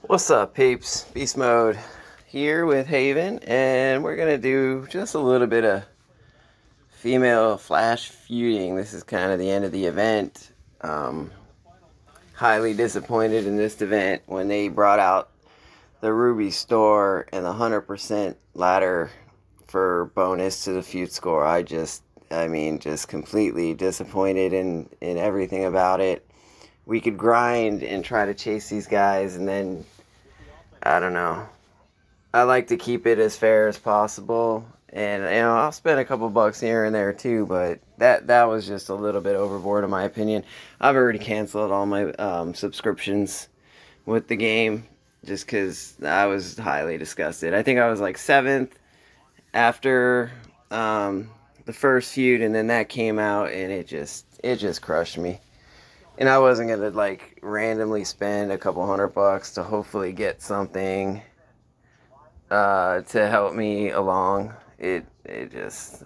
What's up, peeps? Beast Mode here with Haven, and we're gonna do just a little bit of female flash feuding. This is kind of the end of the event. Highly disappointed in this event when they brought out the Ruby store and the 100% ladder for bonus to the feud score. Just completely disappointed in everything about it. We could grind and try to chase these guys, and then I don't know. I like to keep it as fair as possible, and I'll spend a couple bucks here and there too. But that was just a little bit overboard in my opinion. I've already canceled all my subscriptions with the game just because I was highly disgusted. I think I was like 7th after the first feud, and then that came out, and it just crushed me. And I wasn't gonna like randomly spend a couple $100 to hopefully get something to help me along. I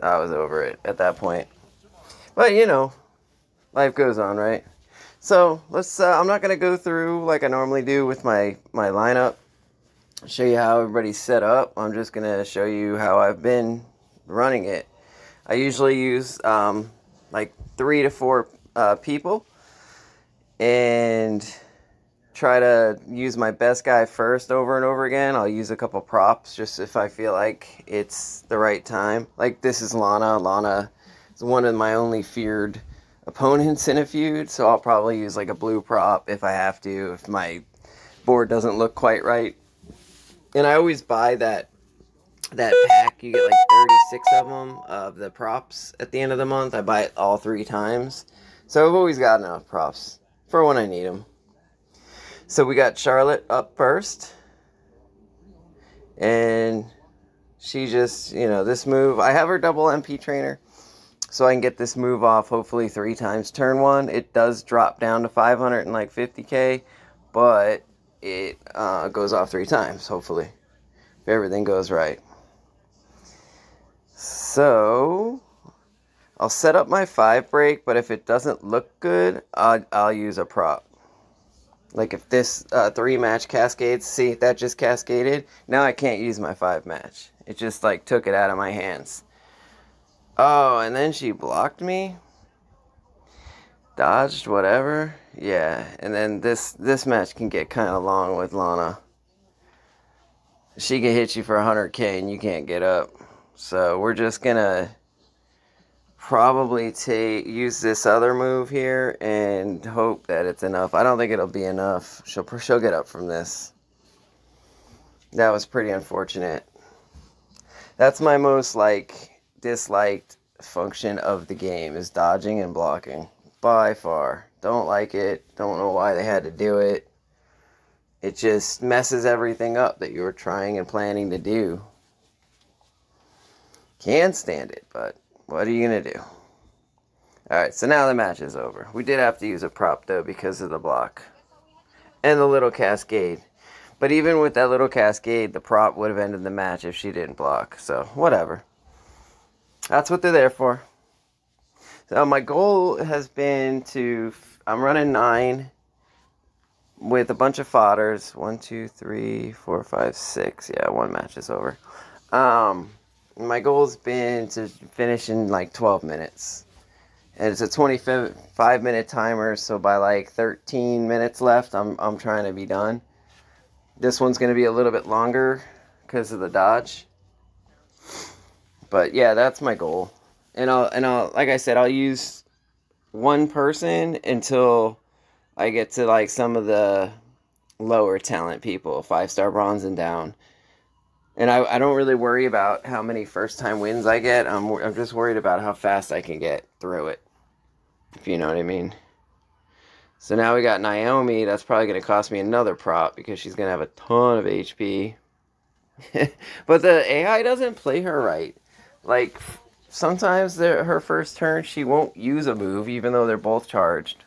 was over it at that point. But life goes on, right? So let's. I'm not gonna go through like I normally do with my lineup. Show you how everybody's set up. I'm just gonna show you how I've been running it. I usually use like 3 to 4 people, and try to use my best guy first over and over again. I'll use a couple props just if I feel like it's the right time. Like this is Lana. Lana is one of my only feared opponents in a feud, so I'll probably use like a blue prop if I have to, if my board doesn't look quite right. And I always buy that pack. You get like 36 of them of the props at the end of the month. I buy it all 3 times. So I've always got enough props for when I need them. So we got Charlotte up first. And she just, this move. I have her double MP trainer, so I can get this move off hopefully 3 times turn 1. It does drop down to 550k, but it goes off 3 times, hopefully, if everything goes right. So I'll set up my 5 break, but if it doesn't look good, I'll use a prop. Like if this 3 match cascades, see, that just cascaded. Now I can't use my 5 match. It just like took it out of my hands. Oh, and then she blocked me. Dodged, whatever. Yeah, and then this match can get kind of long with Lana. She can hit you for 100k and you can't get up. So we're just gonna probably use this other move here and hope that it's enough. I don't think it'll be enough. She'll get up from this. That was pretty unfortunate. That's my most disliked function of the game, is dodging and blocking by far. Don't like it. Don't know why they had to do it. It just messes everything up that you were trying and planning to do. Can't stand it, but what are you going to do? Alright, so now the match is over. We did have to use a prop, though, because of the block. And the little cascade. But even with that little cascade, the prop would have ended the match if she didn't block. So, whatever. That's what they're there for. So, my goal has been to... I'm running 9 with a bunch of fodders. 1, 2, 3, 4, 5, 6. Yeah, 1 match is over. My goal's been to finish in like 12 minutes. And it's a 25-minute timer, so by like 13 minutes left, I'm trying to be done. This one's going to be a little bit longer because of the dodge. But yeah, that's my goal. And I'll like I said, I'll use 1 person until I get to like some of the lower talent people, 5-star bronze and down. And I don't really worry about how many first-time wins I get. I'm just worried about how fast I can get through it, if you know what I mean. So now we got Naomi. That's probably going to cost me another prop because she's going to have a ton of HP. But the AI doesn't play her right. Like, sometimes her first turn, she won't use a move even though they're both charged.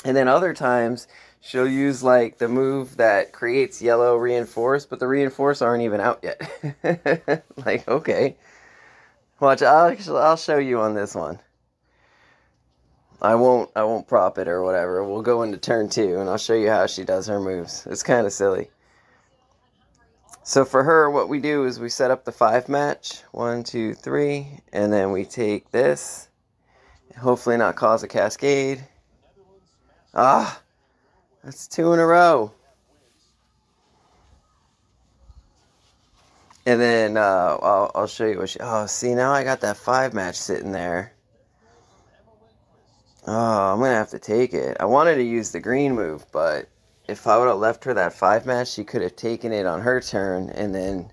And then other times, she'll use like the move that creates yellow reinforce, but the reinforce aren't even out yet. Like, okay. Watch, I'll show you on this one. I won't prop it or whatever. We'll go into turn 2 and I'll show you how she does her moves. It's kind of silly. So for her, what we do is we set up the 5 match. 1, 2, 3. And then we take this. Hopefully not cause a cascade. Ah! That's 2 in a row. And then I'll show you what she... Oh, see, now I got that 5 match sitting there. Oh, I'm going to have to take it. I wanted to use the green move, but if I would have left her that 5 match, she could have taken it on her turn and then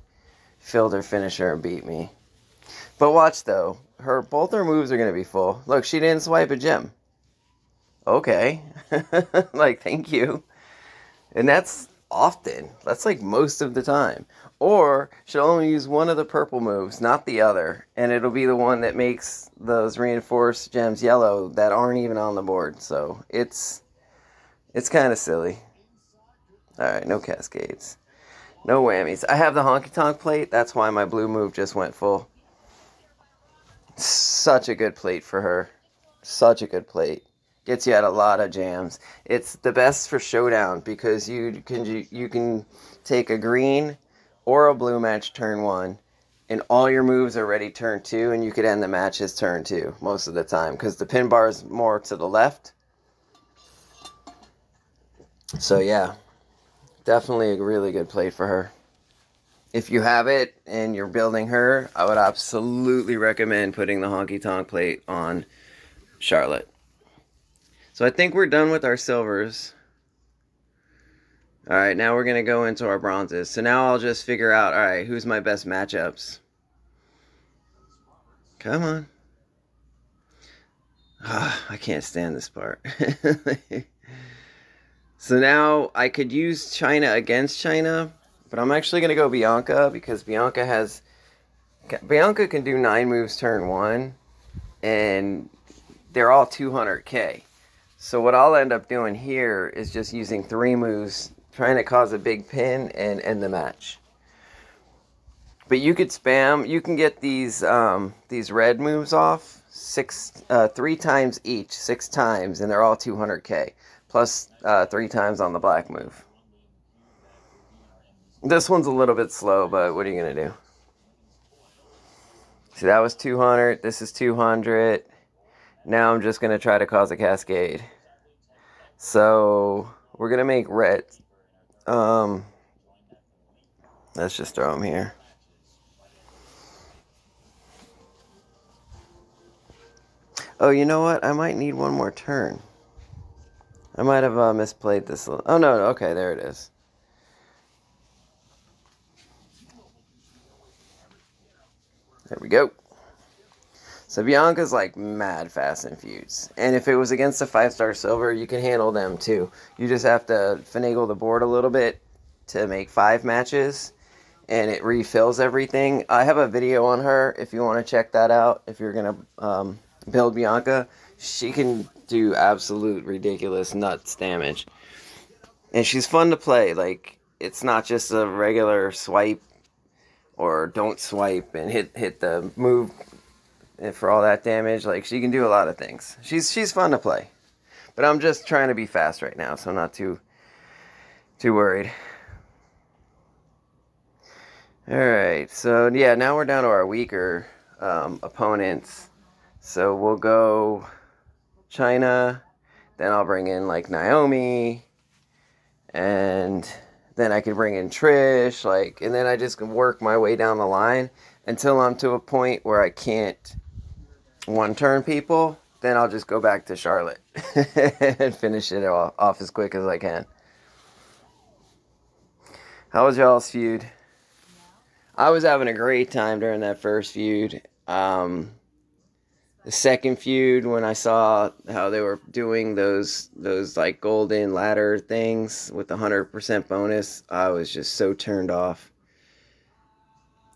filled her finisher and beat me. But watch, though. Both her moves are going to be full. Look, she didn't swipe a gem. Okay. Like, thank you. And that's often. That's like most of the time. Or she'll only use one of the purple moves, not the other. And it'll be the one that makes those reinforced gems yellow that aren't even on the board. So it's kind of silly. Alright, no cascades. No whammies. I have the honky tonk plate. That's why my blue move just went full. Such a good plate for her. Such a good plate. Gets you at a lot of jams. It's the best for showdown because you can take a green or a blue match turn 1 and all your moves are ready turn 2 and you could end the match as turn 2 most of the time because the pin bar is more to the left. So yeah, definitely a really good plate for her. If you have it and you're building her, I would absolutely recommend putting the honky tonk plate on Charlotte. So I think we're done with our silvers. Alright, now we're going to go into our bronzes. So now I'll just figure out, alright, who's my best matchups? Come on. I can't stand this part. So now I could use China against China, but I'm actually going to go Bianca because Bianca can do 9 moves turn 1 and they're all 200k. So what I'll end up doing here is just using 3 moves, trying to cause a big pin and end the match. But you could spam, you can get these red moves off 3 times each, 6 times, and they're all 200k. Plus 3 times on the black move. This one's a little bit slow, but what are you going to do? See, that was 200, this is 200. Now I'm just going to try to cause a cascade. So we're going to make red. Let's just throw them here. Oh, you know what? I might need one more turn. I might have misplayed this. Oh, no. Okay, there it is. There we go. So Bianca's like mad fast in feuds. And if it was against a 5-star silver, you can handle them too. You just have to finagle the board a little bit to make 5 matches. And it refills everything. I have a video on her if you want to check that out. If you're going to build Bianca, she can do absolute ridiculous nuts damage. And she's fun to play. Like, it's not just a regular swipe or don't swipe and hit the move for all that damage. Like, she can do a lot of things. She's fun to play. But I'm just trying to be fast right now, so I'm not too worried. Alright, so yeah, now we're down to our weaker opponents. So we'll go China, then I'll bring in like Naomi, and then I could bring in Trish, like, and then I just can work my way down the line until I'm to a point where I can't one-turn people. Then I'll just go back to Charlotte and finish it off as quick as I can. How was y'all's feud? I was having a great time during that first feud. The second feud, when I saw how they were doing those like golden ladder things with the 100% bonus, I was just so turned off.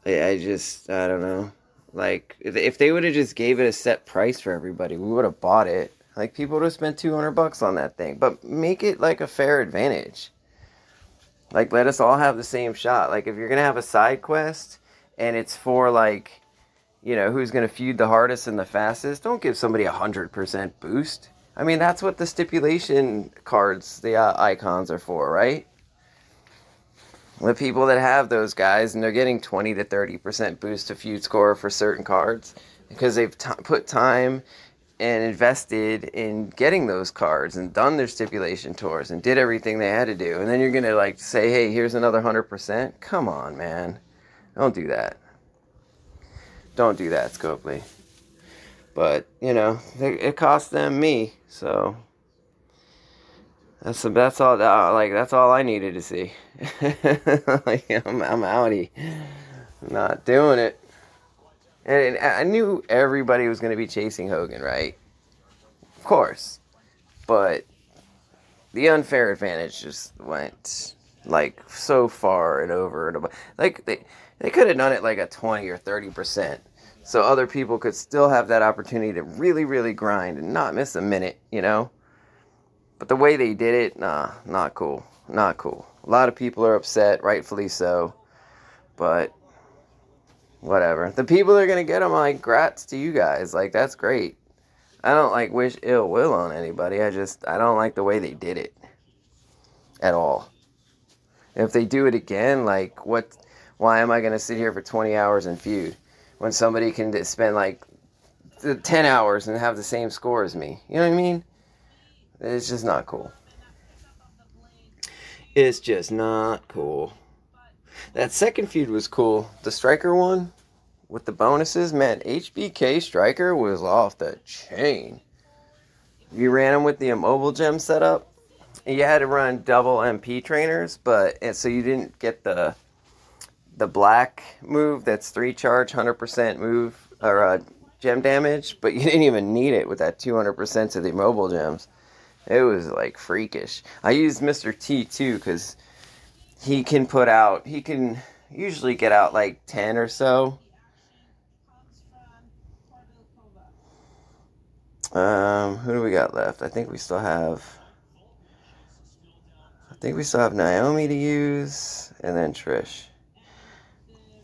I don't know. Like, if they would have just gave it a set price for everybody, we would have bought it. Like, people would have spent $200 on that thing. But make it like a fair advantage. Like, let us all have the same shot. Like, if you're going to have a side quest and it's for, like, you know, who's going to feud the hardest and the fastest, don't give somebody a 100% boost. I mean, that's what the stipulation cards, the icons are for, right? The people that have those guys, and they're getting 20 to 30% boost to feud score for certain cards because they've put time and invested in getting those cards and done their stipulation tours and did everything they had to do. And then you're going to like say, hey, here's another 100%. Come on, man. Don't do that. Don't do that, Scopely. But, you know, it cost them me, so that's all. Like that's all I needed to see. Like I'm outie, not doing it. And I knew everybody was going to be chasing Hogan, right? Of course, but the unfair advantage just went like so far and over and over. Like they could have done it like a 20 or 30%. So other people could still have that opportunity to really, really grind and not miss a minute, you know? But the way they did it, nah, not cool. Not cool. A lot of people are upset, rightfully so. But, whatever. The people that are going to get them, like, grats to you guys. Like, that's great. I don't, like, wish ill will on anybody. I don't like the way they did it. At all. If they do it again, like, why am I going to sit here for 20 hours and feud? When somebody can spend like 10 hours and have the same score as me. You know what I mean? It's just not cool. It's just not cool. That second feud was cool. The Striker one with the bonuses, man, HBK Striker was off the chain. You ran him with the immobile gem setup. You had to run double MP trainers, and so you didn't get the black move that's 3 charge, 100% move, or gem damage, but you didn't even need it with that 200% to the mobile gems. It was, like, freakish. I used Mr. T, too, because he can usually get out, like, 10 or so. Who do we got left? I think we still have Naomi to use, and then Trish.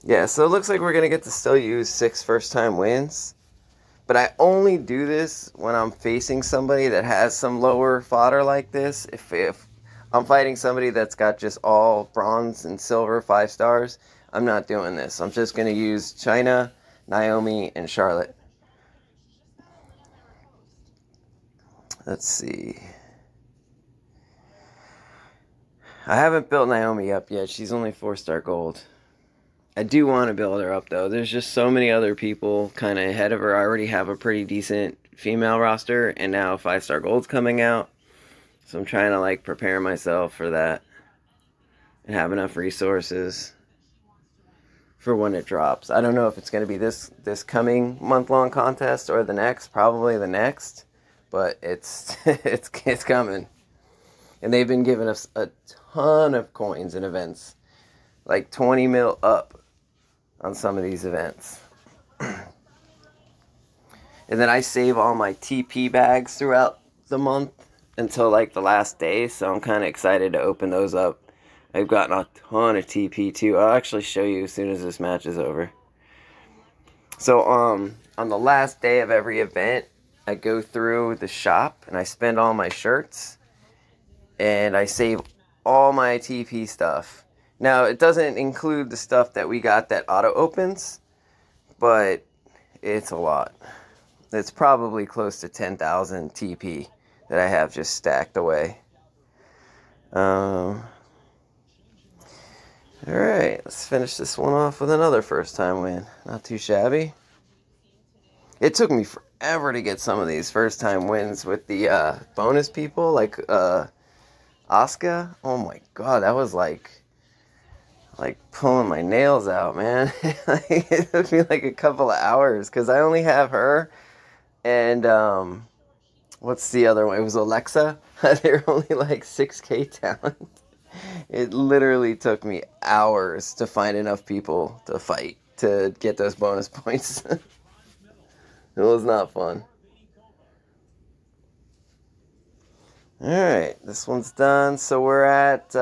Yeah, so it looks like we're going to get to still use 6 first-time wins. But I only do this when I'm facing somebody that has some lower fodder like this. If I'm fighting somebody that's got just all bronze and silver 5 stars, I'm not doing this. I'm just going to use Chyna, Naomi, and Charlotte. Let's see. I haven't built Naomi up yet. She's only 4-star gold. I do want to build her up, though. There's just so many other people kind of ahead of her. I already have a pretty decent female roster, and now 5-star gold's coming out. So I'm trying to, like, prepare myself for that and have enough resources for when it drops. I don't know if it's going to be this coming month-long contest or the next. Probably the next, but it's it's coming. And they've been giving us a ton of coins and events, like 20 mil up on some of these events. And then I save all my TP bags throughout the month until like the last day, so I'm kind of excited to open those up. I've gotten a ton of TP too. I'll actually show you as soon as this match is over. So on the last day of every event, I go through the shop and I spend all my shirts and I save all my TP stuff. Now, it doesn't include the stuff that we got that auto-opens, but it's a lot. It's probably close to 10,000 TP that I have just stacked away. Alright, let's finish this one off with another first-time win. Not too shabby. It took me forever to get some of these first-time wins with the bonus people, like Asuka. Oh my god, that was like pulling my nails out, man. It took me like a couple of hours because I only have her and what's the other one? It was Alexa. They're only like 6k talent. It literally took me hours to find enough people to fight to get those bonus points. It was not fun. Alright, this one's done. So we're at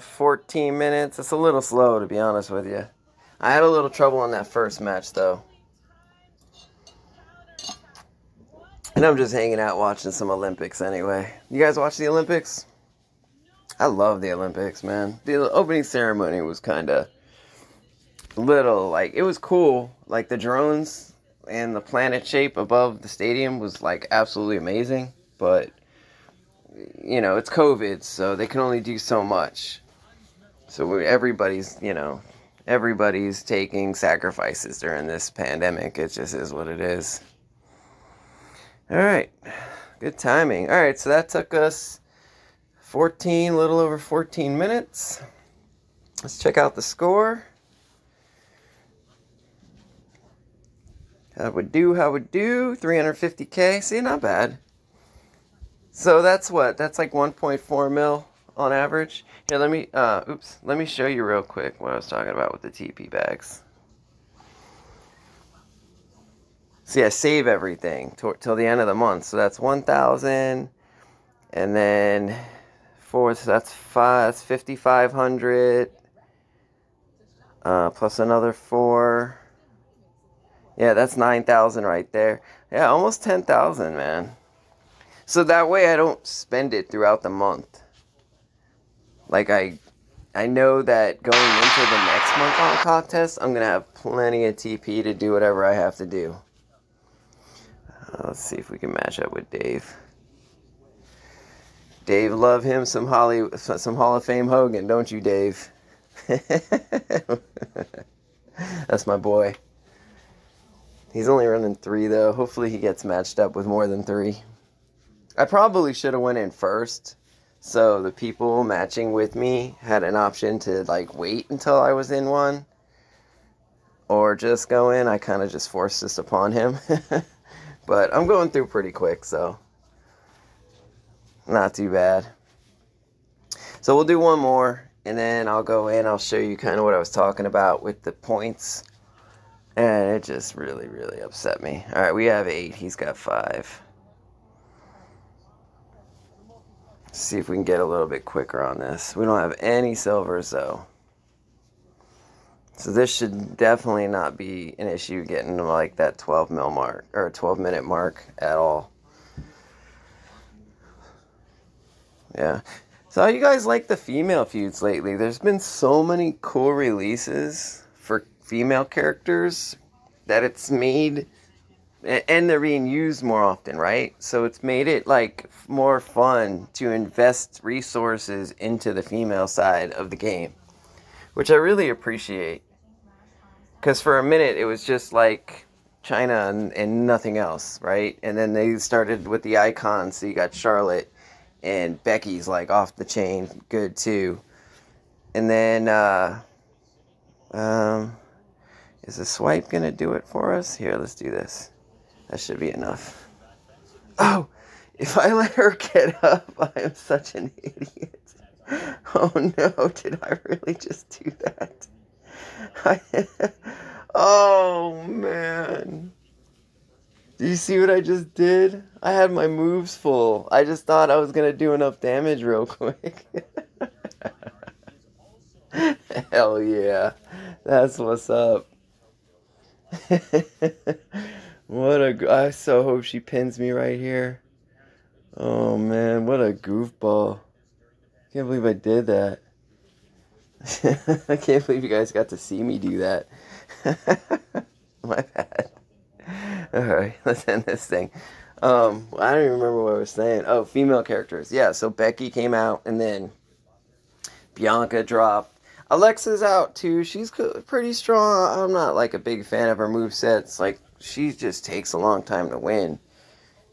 14 minutes. It's a little slow, to be honest with you. I had a little trouble in that first match, though. And I'm just hanging out watching some Olympics anyway. You guys watch the Olympics? I love the Olympics, man. The opening ceremony was kind of little, like, it was cool. Like, the drones and the planet shape above the stadium was, like, absolutely amazing. But, you know, it's COVID, so they can only do so much. So everybody's, you know, everybody's taking sacrifices during this pandemic. It just is what it is. All right. Good timing. All right, so that took us a little over 14 minutes. Let's check out the score. How would do? 350K. See, not bad. So that's what? That's like 1.4 mil on average. Here, let me show you real quick what I was talking about with the TP bags. See, I save everything till the end of the month. So that's 1,000, and then so that's 5,500, plus another 4. Yeah, that's 9,000 right there. Yeah, almost 10,000, man. So that way I don't spend it throughout the month. Like, I know that going into the next month on contest, I'm going to have plenty of TP to do whatever I have to do. Let's see if we can match up with Dave. Dave, love him some Hall of Fame Hogan, don't you, Dave? That's my boy. He's only running 3, though. Hopefully he gets matched up with more than 3. I probably should have went in first, so the people matching with me had an option to, like, wait until I was in one, or just go in. I kind of just forced this upon him. But I'm going through pretty quick, so not too bad. So we'll do one more, and then I'll go in. I'll show you kind of what I was talking about with the points. And it just really, really upset me. All right, we have 8. He's got 5. Let's see if we can get a little bit quicker on this. We don't have any silvers, though. So this should definitely not be an issue getting to like that 12 mil mark, or 12-minute mark at all. Yeah. So how you guys like the female feuds lately? There's been so many cool releases for female characters that it's made, and they're being used more often, right? So it's made it like more fun to invest resources into the female side of the game, which I really appreciate. Because for a minute, it was just like China and nothing else, right? And then they started with the icons. So you got Charlotte, and Becky's like off the chain, good too. And then, is the swipe going to do it for us? Here, let's do this. That should be enough. Oh, if I let her get up, I am such an idiot. Oh no, did I really just do that? Oh man. Do you see what I just did? I had my moves full. I just thought I was going to do enough damage real quick. Hell yeah. That's what's up. I so hope she pins me right here. Oh man, what a goofball. Can't believe I did that. I can't believe you guys got to see me do that. My bad. Alright, let's end this thing. I don't even remember what I was saying. Oh, female characters. Yeah, so Becky came out, and then Bianca dropped. Alexa's out too. She's pretty strong. I'm not like a big fan of her movesets. Like, she just takes a long time to win.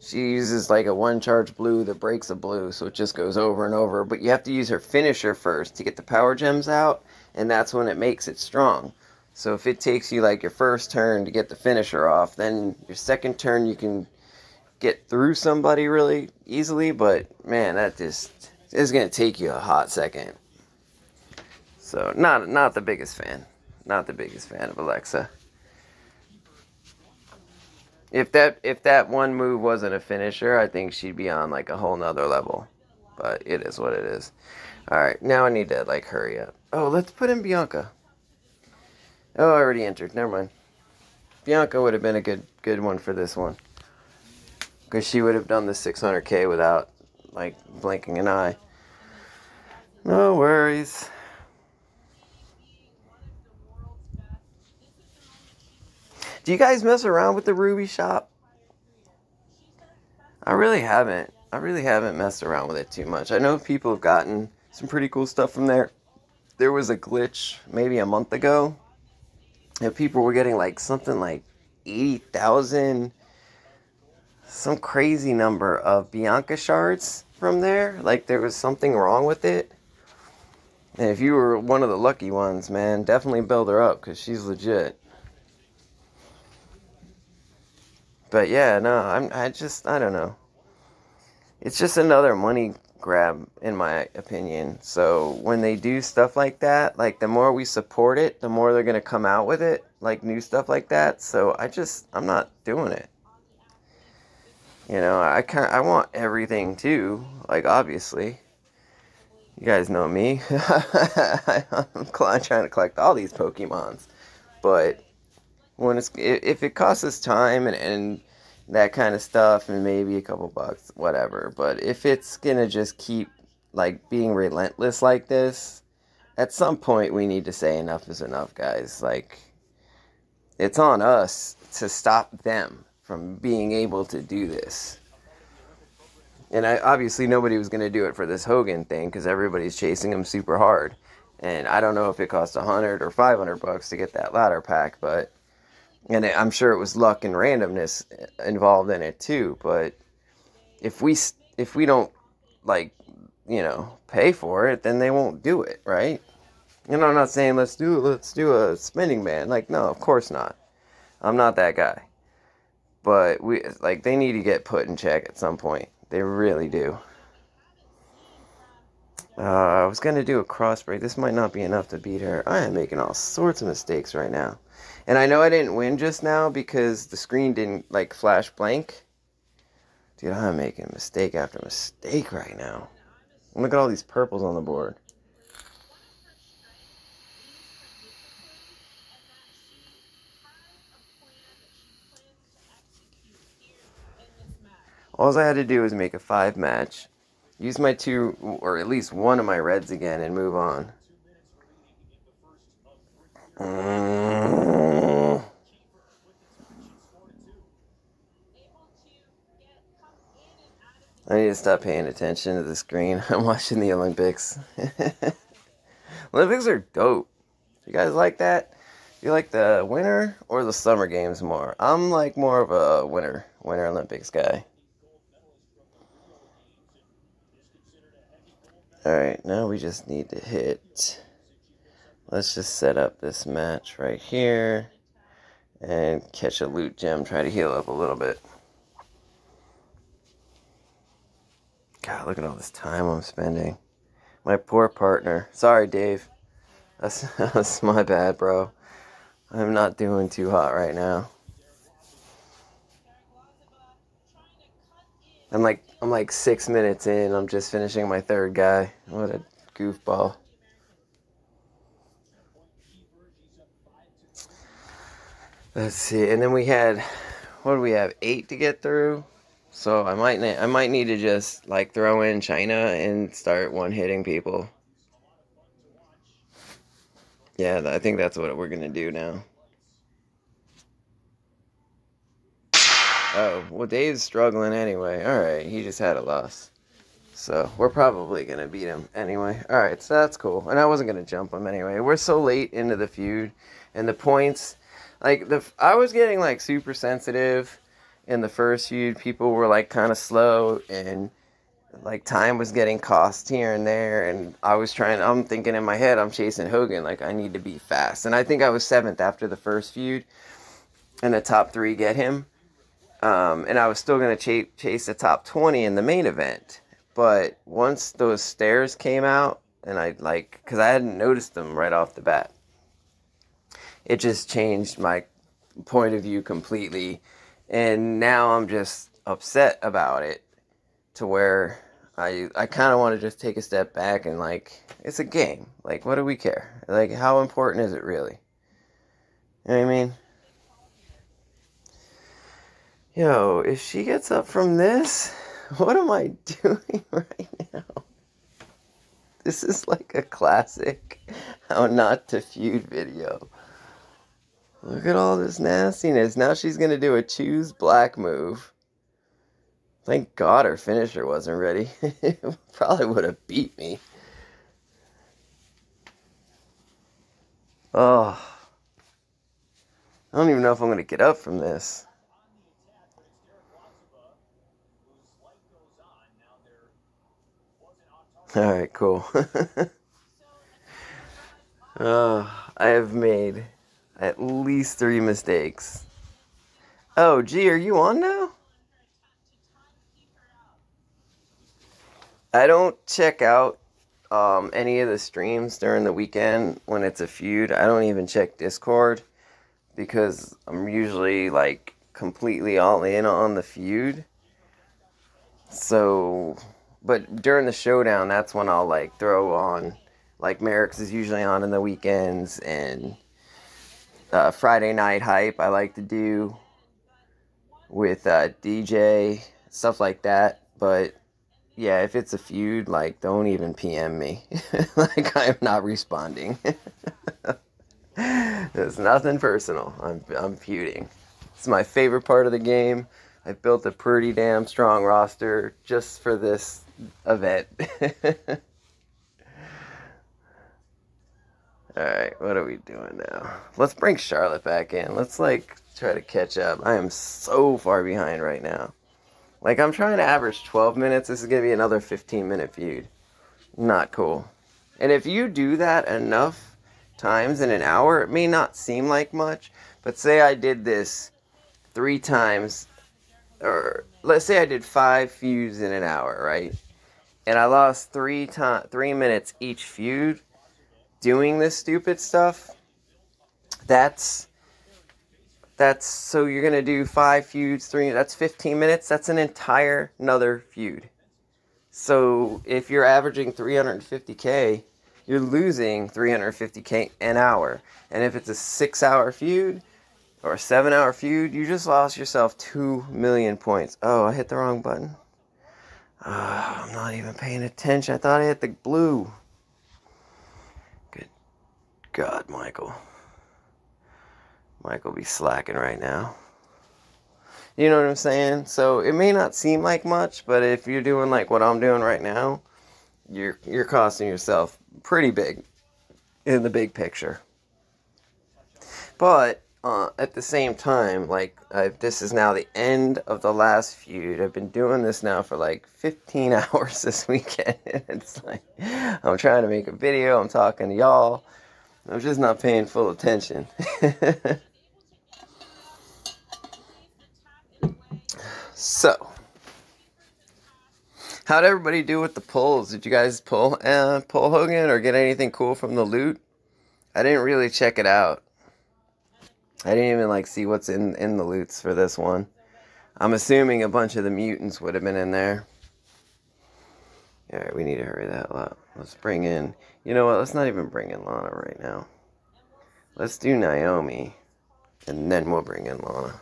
She uses like a one-charge blue that breaks a blue, so it just goes over and over. But you have to use her finisher first to get the power gems out, and that's when it makes it strong. So if it takes you like your first turn to get the finisher off, then your second turn you can get through somebody really easily. But man, that just is going to take you a hot second. So not the biggest fan. Not the biggest fan of Alexa. If that one move wasn't a finisher, I think she'd be on like a whole nother level. But it is what it is. Alright, now I need to like hurry up. Oh, let's put in Bianca. Oh, I already entered. Never mind. Bianca would have been a good one for this one. Because she would have done the 600K without, like, blinking an eye. No worries. Do you guys mess around with the Ruby shop? I really haven't. I really haven't messed around with it too much. I know people have gotten some pretty cool stuff from there. There was a glitch maybe a month ago. And people were getting like something like 80,000, some crazy number of Bianca shards from there. Like there was something wrong with it. And if you were one of the lucky ones, man, definitely build her up because she's legit. But yeah, no, I don't know. It's just another money grab, in my opinion. So when they do stuff like that, like the more we support it, the more they're going to come out with it, like new stuff like that. So I'm not doing it. You know, I want everything too, like obviously. You guys know me. I'm trying to collect all these Pokemons. But if it costs us time and that kind of stuff and maybe a couple bucks, whatever. But if it's gonna just keep like being relentless like this, at some point we need to say enough is enough, guys. Like, it's on us to stop them from being able to do this. And obviously nobody was going to do it for this Hogan thing because everybody's chasing him super hard. And I don't know if it cost 100 or 500 bucks to get that ladder pack, but I'm sure it was luck and randomness involved in it too. But if we don't, like, you know, pay for it, then they won't do it, right? And I'm not saying let's do a spending ban. Like, no, of course not. I'm not that guy. But they need to get put in check at some point. They really do. I was going to do a cross break. This might not be enough to beat her. I am making all sorts of mistakes right now. And I know I didn't win just now because the screen didn't, like, flash blank. Dude, I'm making mistake after mistake right now. Look at all these purples on the board. All I had to do was make a 5 match. Use my 2, or at least one of my reds again, and move on. I need to stop paying attention to the screen. I'm watching the Olympics. Olympics are dope. You guys like that? You like the winter or the summer games more? I'm like more of a winter Olympics guy. Alright, now we just need to hit. Let's just set up this match right here and catch a loot gem, try to heal up a little bit. God, look at all this time I'm spending. My poor partner. Sorry, Dave. That's my bad, bro. I'm not doing too hot right now. I'm like 6 minutes in. I'm just finishing my 3rd guy. What a goofball. Let's see. And then we had, what do we have? 8 to get through. So I might need to just like throw in China and start one-hitting people. Yeah, I think that's what we're gonna do now. Oh, well, Dave's struggling anyway. Alright, he just had a loss. So, we're probably going to beat him anyway. Alright, so that's cool. And I wasn't going to jump him anyway. We're so late into the feud. And the points, like, I was getting, like, super sensitive in the first feud. People were, like, kind of slow. And, like, time was getting cost here and there. And I'm thinking in my head, I'm chasing Hogan. Like, I need to be fast. And I think I was 7th after the first feud. And the top 3 get him. And I was still going to chase the top 20 in the main event. But once those stairs came out, and because I hadn't noticed them right off the bat, it just changed my point of view completely. And now I'm just upset about it to where I kind of want to just take a step back and, like, it's a game. Like, what do we care? Like, how important is it really? You know what I mean? Yo, if she gets up from this, what am I doing right now? This is like a classic how not to feud video. Look at all this nastiness. Now she's going to do a choose black move. Thank God her finisher wasn't ready. Probably would have beat me. Oh. I don't even know if I'm going to get up from this. Alright, cool. I have made at least 3 mistakes. Oh, gee, are you on now? I don't check out any of the streams during the weekend when it's a feud. I don't even check Discord because I'm usually like completely all in on the feud. So, but during the showdown, that's when I'll like throw on, like Merrick's is usually on in the weekends, and Friday Night Hype I like to do with DJ, stuff like that. But yeah, if it's a feud, like, don't even PM me. Like, I'm not responding. It's nothing personal. I'm feuding. It's my favorite part of the game. I've built a pretty damn strong roster just for this event. Alright, what are we doing now? Let's bring Charlotte back in. Let's, like, try to catch up. I am so far behind right now. Like, I'm trying to average 12 minutes. This is going to be another 15-minute feud. Not cool. And if you do that enough times in an hour, it may not seem like much, but say I did this 3 times, or let's say I did 5 feuds in an hour, right? And I lost 3 minutes each feud doing this stupid stuff. That's so you're going to do 5 feuds, that's 15 minutes. That's an entire another feud. So if you're averaging 350K, you're losing 350K an hour. And if it's a 6-hour feud or a 7-hour feud, you just lost yourself 2 million points. Oh, I hit the wrong button. I'm not even paying attention. I thought I hit the blue. Good God, Michael. Michael be slacking right now. You know what I'm saying? So it may not seem like much, but if you're doing like what I'm doing right now, you're costing yourself pretty big in the big picture. But at the same time, like this is now the end of the last feud. I've been doing this now for like 15 hours this weekend. It's like I'm trying to make a video. I'm talking to y'all. I'm just not paying full attention. So, how'd everybody do with the pulls? Did you guys pull Hogan or get anything cool from the loot? I didn't really check it out. I didn't even like see what's in the loots for this one. I'm assuming a bunch of the mutants would have been in there. Alright, we need to hurry that up. Let's bring in... You know what? Let's not even bring in Lana right now. Let's do Naomi. And then we'll bring in Lana.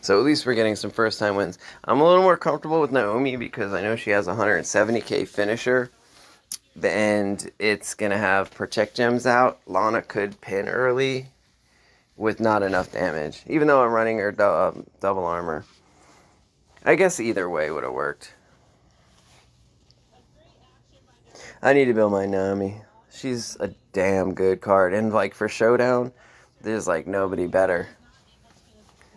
So at least we're getting some first-time wins. I'm a little more comfortable with Naomi because I know she has a 170k finisher. And it's going to have Protect Gems out. Lana could pin early with not enough damage. Even though I'm running her double armor. I guess either way would have worked. I need to build my Naomi. She's a damn good card. And like for Showdown, there's like nobody better.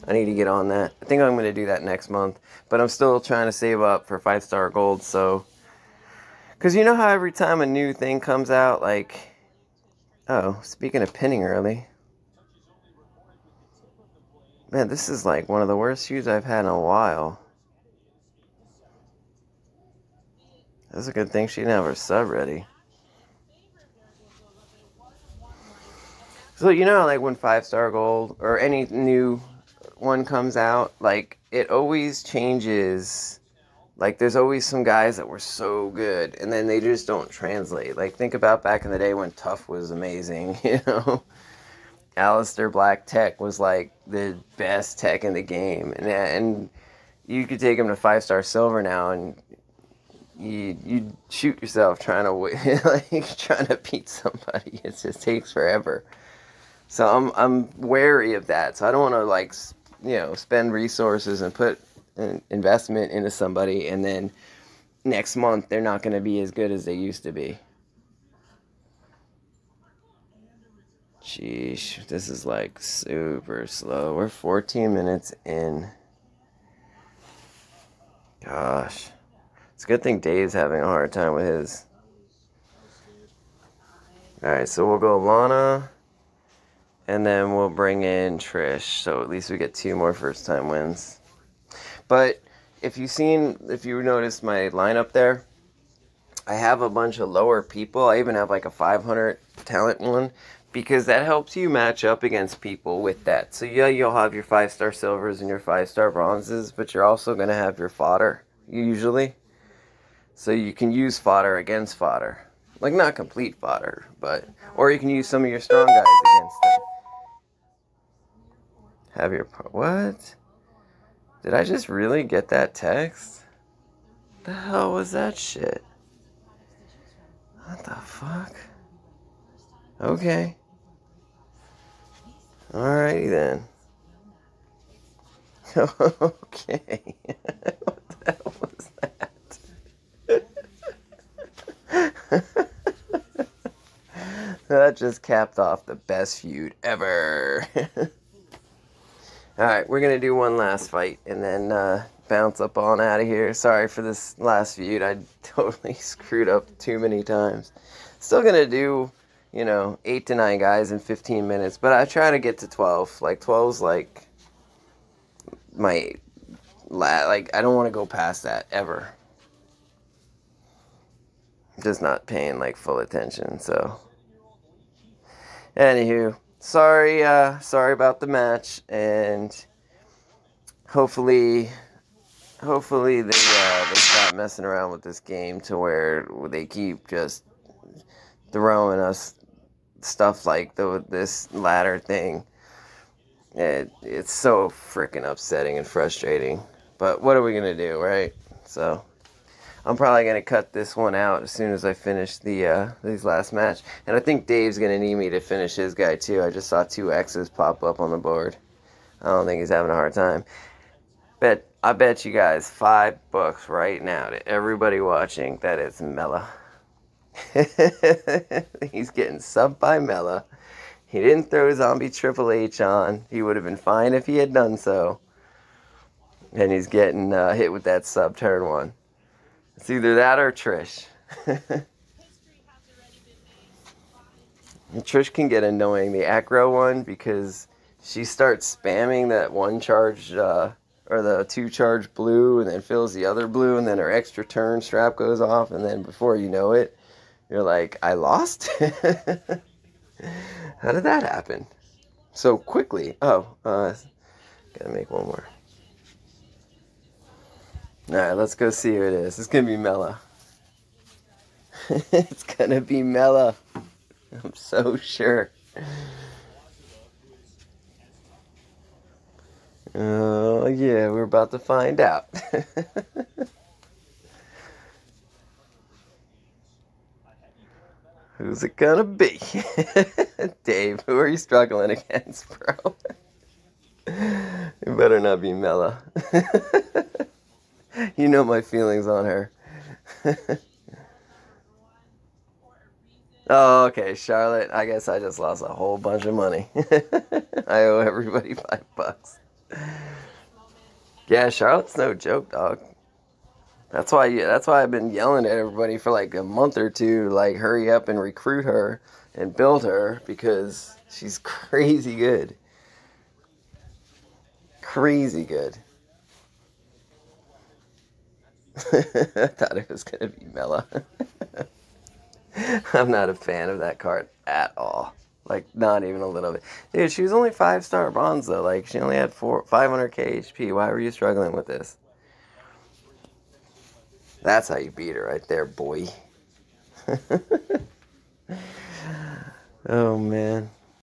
I need to get on that. I think I'm going to do that next month. But I'm still trying to save up for 5-star gold, so... Because you know how every time a new thing comes out, like... Oh, speaking of pinning early... Man, this is like one of the worst shoes I've had in a while. That's a good thing she didn't have her sub ready. So you know, like when 5-star gold, or any new... one comes out, like it always changes. Like there's always some guys that were so good and then they just don't translate. Like think about back in the day when Tough was amazing, you know. Alistair Black Tech was like the best tech in the game, and you could take him to 5-star silver now, and you shoot yourself trying to like trying to beat somebody. It just takes forever. So I'm wary of that. So I don't want to like spend resources and put an investment into somebody, and then next month they're not going to be as good as they used to be. Sheesh, this is like super slow. We're 14 minutes in. Gosh. It's a good thing Dave's having a hard time with his. Alright, so we'll go Lana, and then we'll bring in Trish. So at least we get 2 more first time wins. But if you noticed my lineup there, I have a bunch of lower people. I even have like a 500 talent one, because that helps you match up against people with that. So yeah, you'll have your 5-star silvers and your 5-star bronzes, but you're also going to have your fodder, usually. So you can use fodder against fodder. Like, not complete fodder, but... Or you can use some of your strong guys against them. Have your... What? Did I just really get that text? The hell was that shit? What the fuck? Okay. Alrighty then. Okay. What the hell was that? That just capped off the best feud ever. Alright, we're going to do one last fight and then bounce up on out of here. Sorry for this last feud. I totally screwed up too many times. Still going to do, 8 to 9 guys in 15 minutes, but I try to get to 12. Like, 12's like my... Like, I don't want to go past that, ever. I'm just not paying, like, full attention, so... Anywho, sorry about the match, and hopefully they stop messing around with this game to where they keep just throwing us stuff like this ladder thing. It's so freaking upsetting and frustrating. But what are we gonna do, right? So I'm probably gonna cut this one out as soon as I finish these last match. And I think Dave's gonna need me to finish his guy too. I just saw 2 X's pop up on the board. I don't think he's having a hard time. I bet you guys $5 right now to everybody watching that it's Mella. He's getting subbed by Mella. He didn't throw Zombie Triple H on. He would have been fine if he had done so. And he's getting hit with that sub turn 1. It's either that or Trish. Trish can get annoying, the acro one, because she starts spamming that 1 charge, or the 2 charge blue, and then fills the other blue, and then her extra turn strap goes off, and then before you know it, you're like, I lost? How did that happen? So quickly. Oh, gotta make one more. Alright, let's go see who it is. It's gonna be Mella. It's gonna be Mella. I'm so sure. Oh, yeah, we're about to find out. Who's it gonna be? Dave, who are you struggling against, bro? It better not be Mella. You know my feelings on her. Oh, okay, Charlotte. I guess I just lost a whole bunch of money. I owe everybody $5. Yeah, Charlotte's no joke, dog. That's why I've been yelling at everybody for like a month or two, like hurry up and recruit her and build her, because she's crazy good. Crazy good. I thought it was gonna be Mella. I'm not a fan of that card at all. Like, not even a little bit. Dude, she was only 5-star bronze though. Like, she only had 500k HP. Why were you struggling with this? That's how you beat her right there, boy. Oh, man.